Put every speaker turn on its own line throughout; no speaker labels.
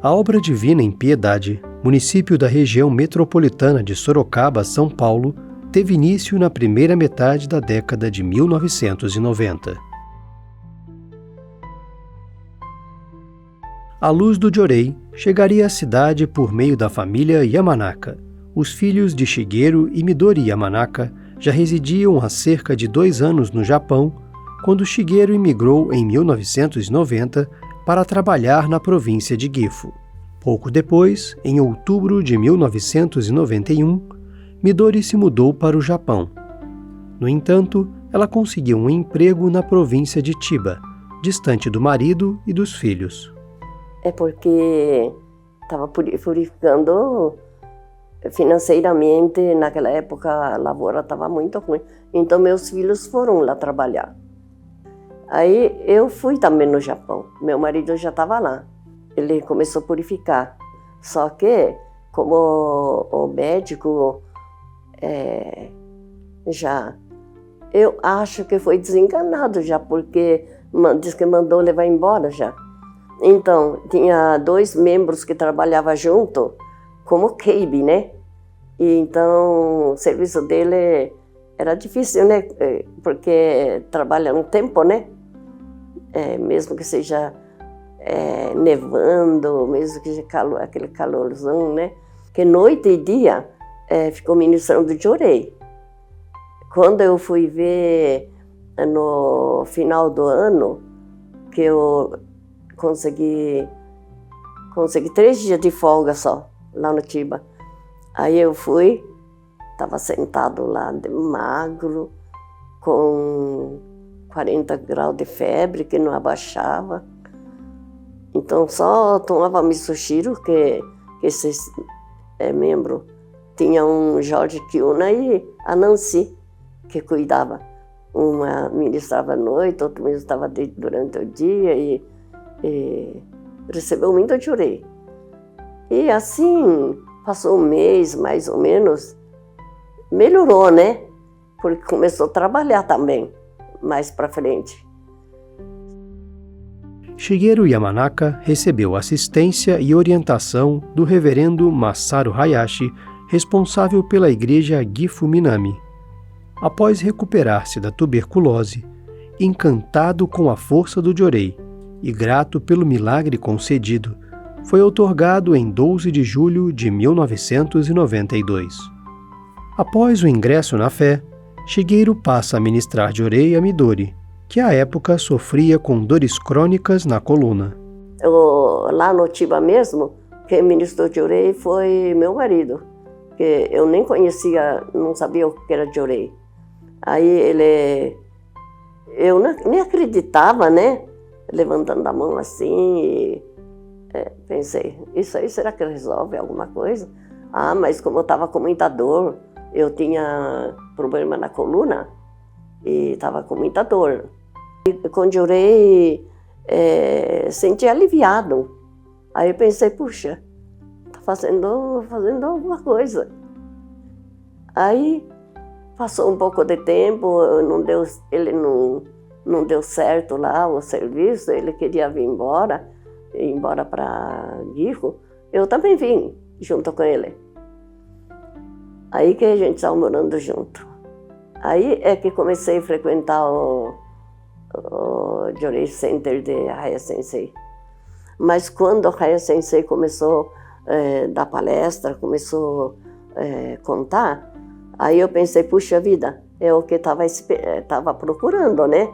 A Obra Divina em Piedade, município da região metropolitana de Sorocaba, São Paulo, teve início na primeira metade da década de 1990. A luz do Jorei chegaria à cidade por meio da família Yamanaka. Os filhos de Shigeru e Midori Yamanaka já residiam há cerca de 2 anos no Japão, quando Shigeru imigrou em 1990 para trabalhar na província de Gifu. Pouco depois, em outubro de 1991, Midori se mudou para o Japão. No entanto, ela conseguiu um emprego na província de Chiba, distante do marido e dos filhos.
É porque estava purificando financeiramente. Naquela época a lavoura estava muito ruim, então meus filhos foram lá trabalhar. Aí eu fui também no Japão, meu marido já estava lá, ele começou a purificar, só que como o médico eu acho que foi desenganado já, porque diz que mandou levar embora já. Então, tinha 2 membros que trabalhavam junto, como Keibe, né? E então, o serviço dele era difícil, né? Porque trabalha no tempo, né? Mesmo que seja nevando, mesmo que seja aquele calorzão, né? Que noite e dia ficou ministrando Jorei. Quando eu fui ver no final do ano, que eu consegui 3 dias de folga só, lá no Chiba. Aí eu fui, estava sentado lá, magro, com 40 graus de febre, que não abaixava. Então só tomava misoshiro, que esse membro tinha um Jorge Kiuna e a Nancy, que cuidava. Uma ministrava à noite, outra ministrava durante o dia e recebeu muito Jorei. E assim, passou um mês, mais ou menos, melhorou, né? Porque começou a trabalhar também, mais para frente.
Shigeru Yamanaka recebeu assistência e orientação do reverendo Masaru Hayashi, responsável pela igreja Gifu Minami. Após recuperar-se da tuberculose, encantado com a força do Jorei e grato pelo milagre concedido, foi outorgado em 12 de julho de 1992. Após o ingresso na fé, Shigeru passa a ministrar Jorei a Midori, que à época sofria com dores crônicas na coluna.
Lá no Chiba mesmo, quem ministrou Jorei foi meu marido, que eu nem conhecia, não sabia o que era Jorei. Aí eu nem acreditava, né? Levantando a mão assim, e pensei, isso aí será que resolve alguma coisa? Mas como eu estava com muita dor, eu tinha problema na coluna e estava com muita dor. E com Jorei, senti aliviado. Aí eu pensei, puxa, tá fazendo alguma coisa. Aí passou um pouco de tempo, ele não deu certo lá o serviço, ele queria ir embora para Gifu. Eu também vim junto com ele. Aí que a gente estava morando junto. Aí é que comecei a frequentar o Jorei Center de Haya Sensei. Mas quando o Haya Sensei começou a dar palestra, começou a contar, aí eu pensei, puxa vida, é o que estava procurando, né?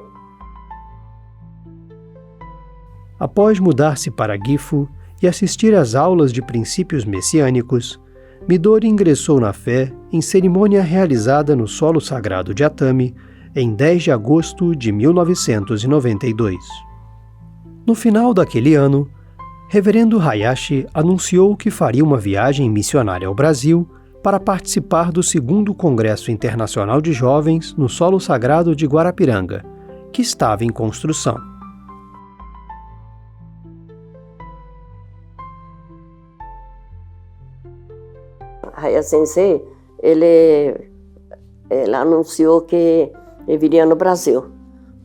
Após mudar-se para Gifu e assistir às aulas de princípios messiânicos, Midori ingressou na fé em cerimônia realizada no solo sagrado de Atami em 10 de agosto de 1992. No final daquele ano, Reverendo Hayashi anunciou que faria uma viagem missionária ao Brasil para participar do 2º Congresso Internacional de Jovens no solo sagrado de Guarapiranga, que estava em construção.
Haya Sensei, ele anunciou que ele viria no Brasil.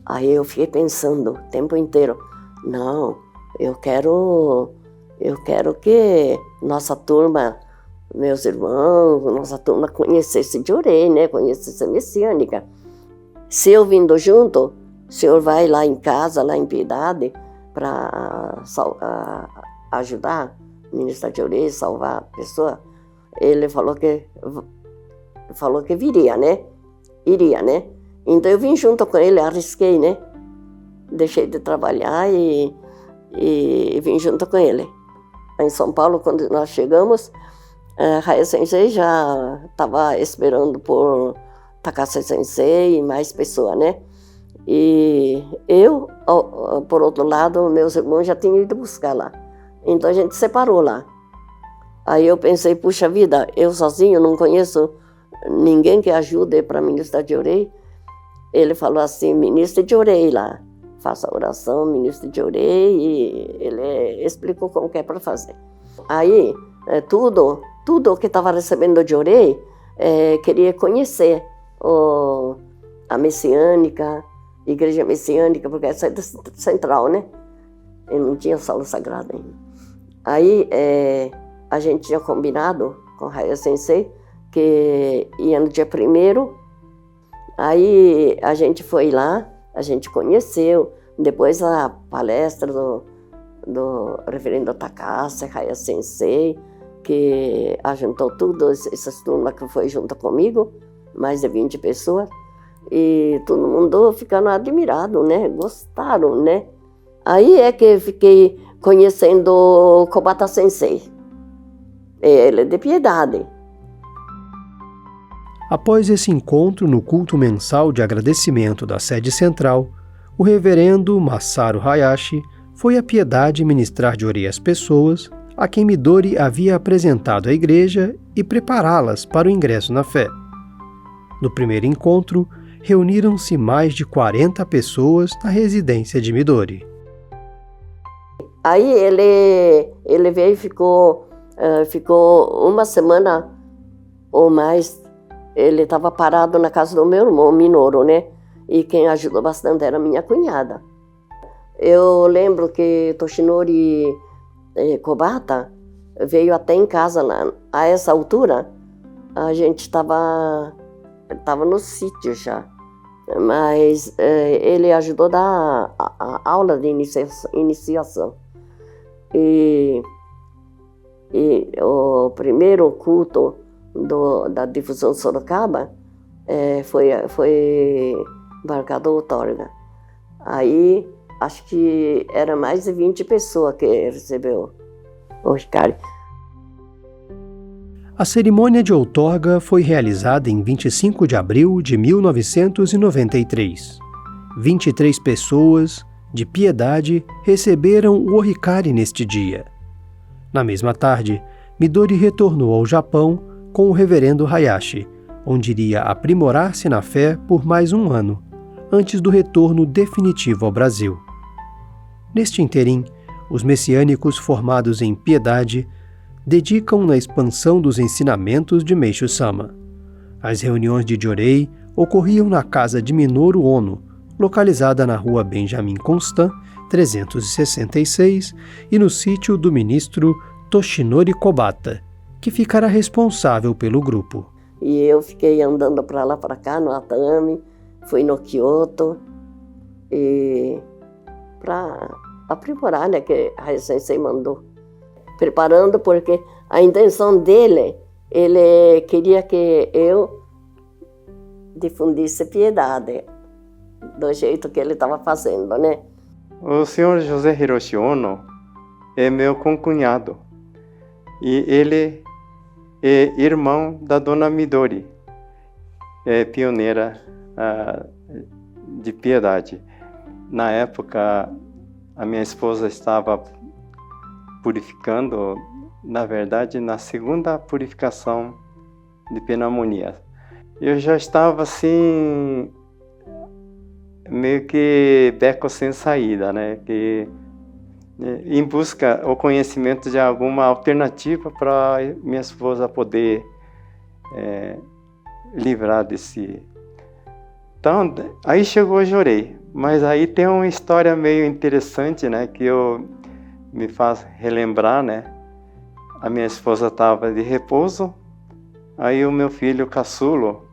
Aí eu fiquei pensando o tempo inteiro, não, eu quero eu quero que nossa turma, meus irmãos, nossa turma conhecesse Jorei, né? Conhecesse a Messiânica. Se eu vindo junto, o senhor vai lá em casa, lá em Piedade, para ajudar o ministro Jorei, salvar a pessoa. Ele falou que viria, né? Iria, né? Então eu vim junto com ele, arrisquei, né? Deixei de trabalhar e vim junto com ele. Em São Paulo, quando nós chegamos, Raya Sensei já estava esperando por Takase Sensei e mais pessoas, né? E eu, por outro lado, meus irmãos já tinham ido buscar lá. Então a gente separou lá. Aí eu pensei, puxa vida, eu sozinho não conheço ninguém que ajude para ministrar Jorei. Ele falou assim, ministro Jorei lá, faça a oração, ministro Jorei, e ele explicou como que é para fazer. Aí, tudo que estava recebendo Jorei, queria conhecer a Messiânica, Igreja Messiânica, porque essa é central, né? E não tinha sala sagrada ainda. Aí, a gente tinha combinado com Raya Sensei que ia no dia 1º. Aí a gente foi lá, a gente conheceu, depois a palestra do reverendo Takase, Raya Sensei, que ajuntou tudo, essas turmas que foi junto comigo, mais de 20 pessoas, e todo mundo ficando admirado, né? Gostaram, né? Aí é que fiquei conhecendo Kobata Sensei, ele é de Piedade.
Após esse encontro no culto mensal de agradecimento da sede central, o reverendo Masaru Hayashi foi à Piedade ministrar Jorei às pessoas a quem Midori havia apresentado a igreja e prepará-las para o ingresso na fé. No primeiro encontro, reuniram-se mais de 40 pessoas na residência de Midori.
Aí ele veio e ficou uma semana ou mais. Ele estava parado na casa do meu irmão, Minoru, né? E quem ajudou bastante era minha cunhada. Eu lembro que Toshinori Kobata veio até em casa lá. A essa altura, a gente estava no sítio já. Mas ele ajudou a dar a aula de iniciação. E o primeiro culto da difusão Sorocaba foi marcado outorga. Aí acho que era mais de 20 pessoas que recebeu o Ricardo.
A cerimônia de outorga foi realizada em 25 de abril de 1993. 23 pessoas de Piedade receberam o Ohikari neste dia. Na mesma tarde, Midori retornou ao Japão com o reverendo Hayashi, onde iria aprimorar-se na fé por mais um ano, antes do retorno definitivo ao Brasil. Neste interim, os messiânicos formados em Piedade dedicam na expansão dos ensinamentos de Meishu-sama. As reuniões de Jorei ocorriam na casa de Minoru Ono, localizada na rua Benjamin Constant, 366, e no sítio do ministro Toshinori Kobata, que ficará responsável pelo grupo.
E eu fiquei andando para lá, para cá, no Atami, fui no Kyoto, e para aprimorar, né, que a Sensei mandou. Preparando, porque a intenção dele, ele queria que eu difundisse Piedade, do jeito que ele estava fazendo, né?
O senhor José Hiroshi Ono é meu concunhado, e ele é irmão da dona Midori, é pioneira de Piedade. Na época, a minha esposa estava purificando, na verdade, na segunda purificação de pneumonia. Eu já estava assim, meio que beco sem saída, né? Em busca o conhecimento de alguma alternativa para minha esposa poder livrar desse. Então, aí chegou o Jorei, mas aí tem uma história meio interessante, né? Que eu me faz relembrar, né? A minha esposa estava de repouso, aí o meu filho caçulo,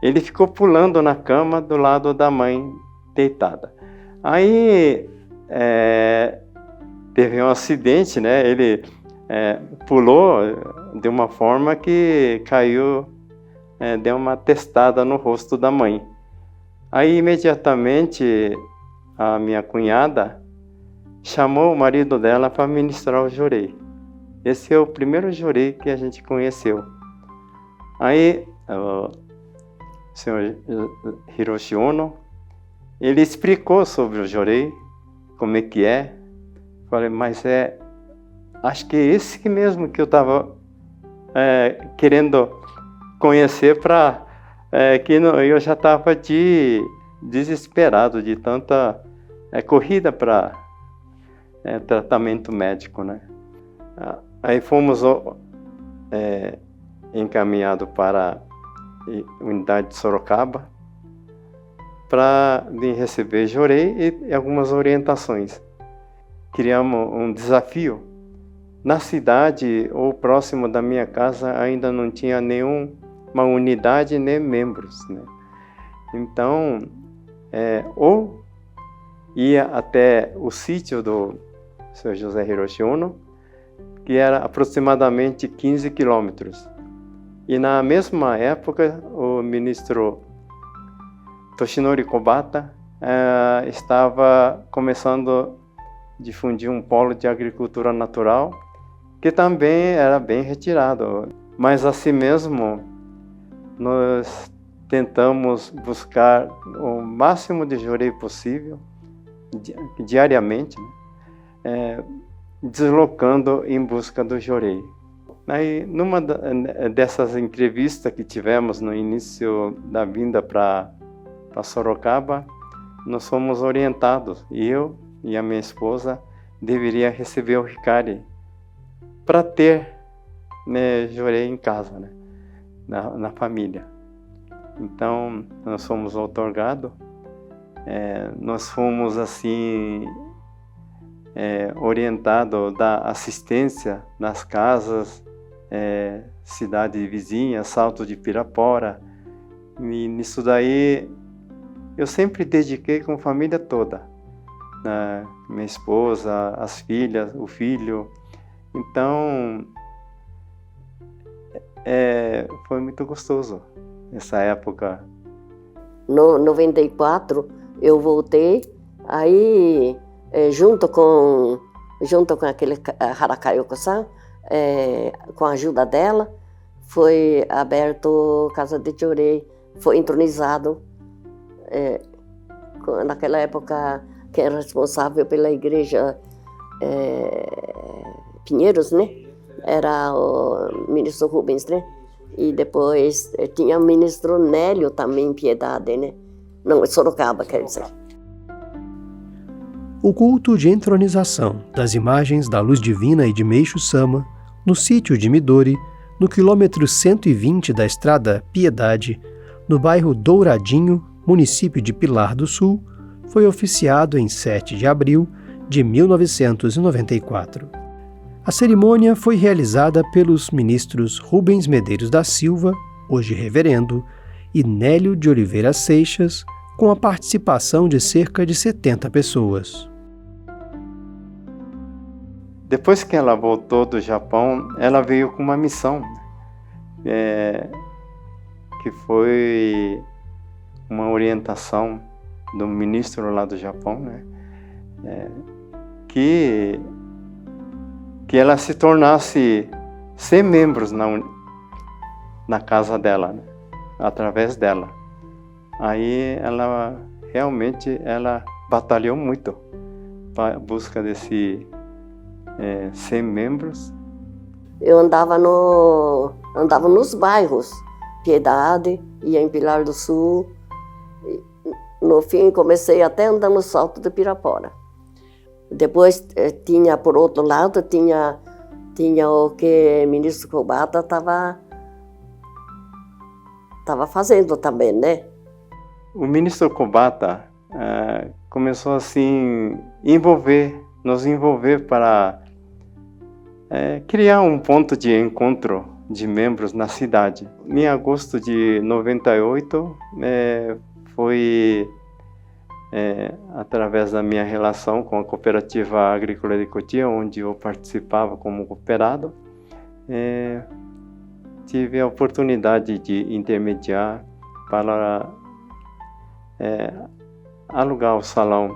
ele ficou pulando na cama do lado da mãe deitada. Aí teve um acidente, né? Ele pulou de uma forma que caiu, deu uma testada no rosto da mãe. Aí imediatamente a minha cunhada chamou o marido dela para ministrar o jorei. Esse é o primeiro jorei que a gente conheceu. Aí o senhor Hiroshi Ono, ele explicou sobre o jorei, como é que é. Falei, mas acho que é esse mesmo que eu estava querendo conhecer, para que eu já estava desesperado de tanta corrida para tratamento médico, né? Aí fomos encaminhados para a unidade de Sorocaba para vir receber jorei e algumas orientações. Criamos um desafio. Na cidade ou próximo da minha casa ainda não tinha nenhuma unidade nem membros, né? Então, ou ia até o sítio do Sr. José Hiroshi Ono, que era aproximadamente 15 quilômetros. E na mesma época, o ministro Toshinori Kobata estava começando a difundir um polo de agricultura natural, que também era bem retirado. Mas assim mesmo, nós tentamos buscar o máximo de jorei possível, diariamente, né? Deslocando em busca do jorei. Aí, numa dessas entrevistas que tivemos no início da vinda para Sorocaba, nós fomos orientados, eu e a minha esposa deveria receber o Hikari para ter, né, jorei em casa, né, na família. Então, nós fomos outorgados, nós fomos assim orientado da assistência nas casas, cidade vizinha, Salto de Pirapora, e nisso daí eu sempre dediquei com a família toda, né? Minha esposa, as filhas, o filho. Então foi muito gostoso essa época.
No 94 eu voltei, aí junto com aquele Harakayoko-san, com a ajuda dela, foi aberto Casa de Jorei, foi entronizado. Naquela época, quem era responsável pela igreja Pinheiros, né? Era o ministro Rubens, né? E depois tinha o ministro Nélio também em Piedade, né? Não, Sorocaba, quer dizer.
O culto de entronização das imagens da Luz Divina e de Meishu-sama, no sítio de Midori, no quilômetro 120 da estrada Piedade, no bairro Douradinho, município de Pilar do Sul, foi oficiado em 7 de abril de 1994. A cerimônia foi realizada pelos ministros Rubens Medeiros da Silva, hoje reverendo, e Nélio de Oliveira Seixas, com a participação de cerca de 70 pessoas.
Depois que ela voltou do Japão, ela veio com uma missão, que foi uma orientação do ministro lá do Japão, né? Que ela se tornasse 100 membros na casa dela, né? Através dela. Aí ela realmente batalhou muito para a busca desse 100 membros.
Eu andava nos bairros, Piedade, ia em Pilar do Sul. No fim, comecei até a andar no Salto do Pirapora. Depois tinha, por outro lado, tinha o que o ministro Kobata estava fazendo também, né?
O ministro Kobata começou assim envolver nos envolver para criar um ponto de encontro de membros na cidade. Em agosto de 98, foi através da minha relação com a Cooperativa Agrícola de Cotia, onde eu participava como cooperado, tive a oportunidade de intermediar para alugar o salão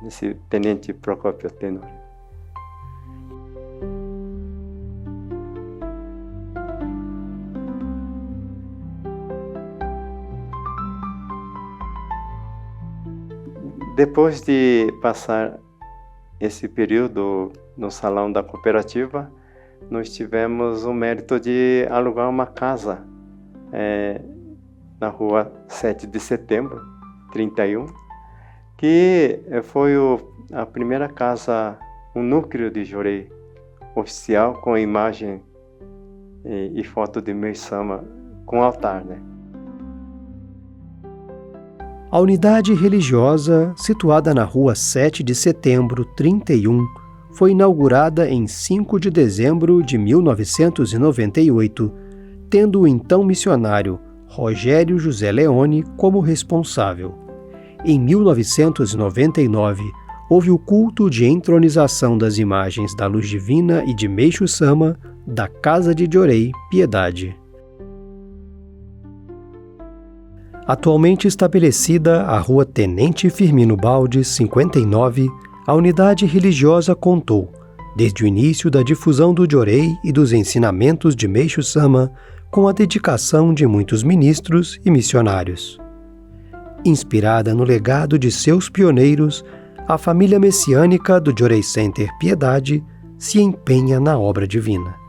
desse Tenente Procópio Tenório. Depois de passar esse período no salão da cooperativa, nós tivemos o mérito de alugar uma casa na rua 7 de setembro, 31, que foi a primeira casa, um núcleo de Jorei oficial com imagem e foto de Meisama com altar, né?
A unidade religiosa, situada na rua 7 de setembro, 31, foi inaugurada em 5 de dezembro de 1998, tendo o então missionário Rogério José Leone como responsável. Em 1999, houve o culto de entronização das imagens da Luz Divina e de Meishu Sama da Casa de Jorei Piedade. Atualmente estabelecida a Rua Tenente Firmino Baldi, 59, a unidade religiosa contou, desde o início da difusão do Jorei e dos ensinamentos de Meishu Sama, com a dedicação de muitos ministros e missionários. Inspirada no legado de seus pioneiros, a família messiânica do Jorei Center Piedade se empenha na obra divina.